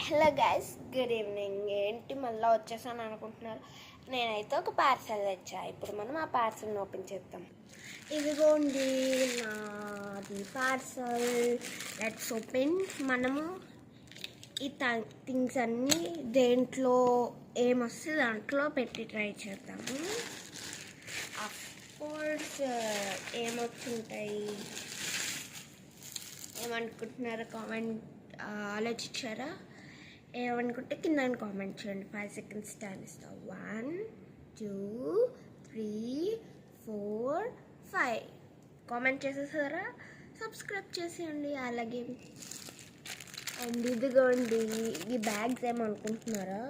Hello guys, good evening. ఏంటి మళ్ళీ వచ్చేసాను అనుకుంటున్నారు? నేనైతే ఒక పార్సల్ తెచ్చా. ఇప్పుడు మనం ఆ పార్సల్ని ఓపెన్ చేద్దాం. ఇదిగోండి నాది పార్సల్. Let's open. మనము ఈ థింగ్స్ అన్నీ దేంట్లో ఏమొస్తే దాంట్లో పెట్టి ట్రై చేద్దాము. అఫ్ కోర్స్ ఏమొచ్చుంటాయి ఏమనుకుంటున్నారా? కామెంట్ ఆలోచించారా? ఏమనుకుంటే కింద కామెంట్ చేయండి. 5 seconds టైం ఇస్తా. 1 2 3 4 5 కామెంట్ చేసేసారా? సబ్స్క్రైబ్ చేసేయండి. అలాగే అండ్ ఇదిగోండి ఈ బ్యాగ్స్ ఏమనుకుంటున్నారా?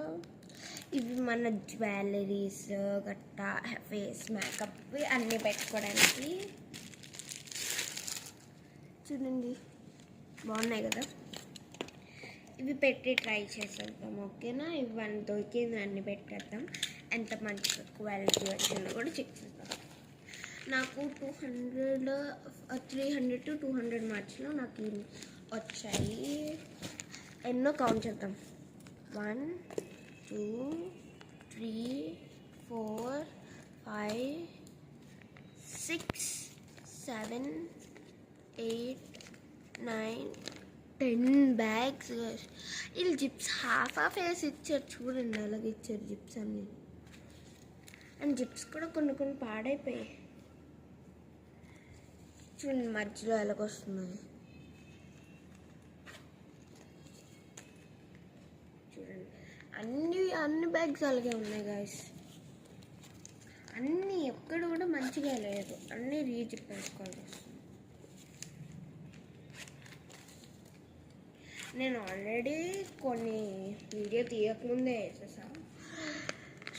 ఇవి మన జ్యువెలరీస్ గట్టా ఫేస్ మేకప్ అన్నీ పెట్టుకోవడానికి. చూడండి బాగున్నాయి కదా. ఇవి పెట్టి ట్రై చేసేద్దాం, ఓకేనా? ఇవన్నీ దొరికింది అన్నీ పెట్టేద్దాం. ఎంత మంచిగా క్వాలిటీ వచ్చిందో కూడా చెక్ చేద్దాం. నాకు 300 to 200 మధ్యలో నాకు వచ్చాయి. ఎన్నో కౌంట్ చేద్దాం. 1 2 3 4 5 6 7 8 9 10 బ్యాగ్స్. వీళ్ళు జిప్స్ హాఫ్ వేసి ఇచ్చారు. చూడండి అలాగే ఇచ్చారు జిప్స్ అన్నీ. అండ్ జిప్స్ కూడా కొన్ని పాడైపోయాయి. చూడండి మధ్యలో ఎలాగొస్తున్నాయి. చూడండి అన్ని బ్యాగ్స్ అలాగే ఉన్నాయి గాయస్. అన్నీ ఎక్కడ కూడా మంచిగా లేదు. అన్నీ రీజిప్ వేసుకోవాలి. నేను ఆల్రెడీ కొన్ని వీడియో తీయకముందే వేసేసా.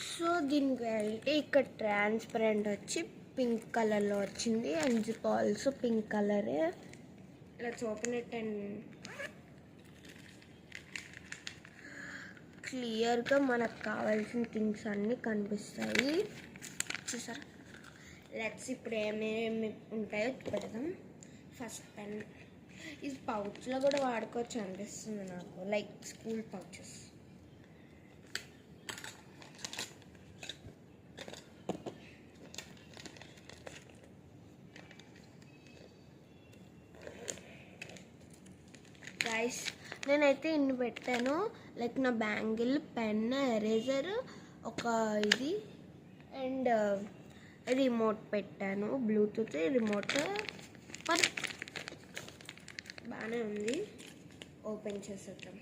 సో దీనికి వెళ్తే ఇక్కడ ట్రాన్స్పరెంట్ వచ్చి పింక్ కలర్లో వచ్చింది. అండ్ జిప్ ఆల్సో పింక్ కలరే. లెట్స్ ఓపెన్ ఇట్ అండ్ క్లియర్గా మనకు కావాల్సిన థింగ్స్ అన్నీ కనిపిస్తాయి. చూసారా? లెట్స్ ఇప్పుడు ఏమేమి ఉంటాయో పెడదాం. First pen. ఇది పౌచ్లో కూడా వాడుకోవచ్చు అనిపిస్తుంది నాకు, లైక్ స్కూల్ పౌచెస్. గైస్ నేనైతే ఇన్ని పెట్టాను. లైక్ నా బ్యాంగిల్, పెన్, ఎరేజర్, ఒక ఇది అండ్ రిమోట్ పెట్టాను. Bluetooth remote. మరి బాగానే ఉంది. ఓపెన్ చేసేద్దాం.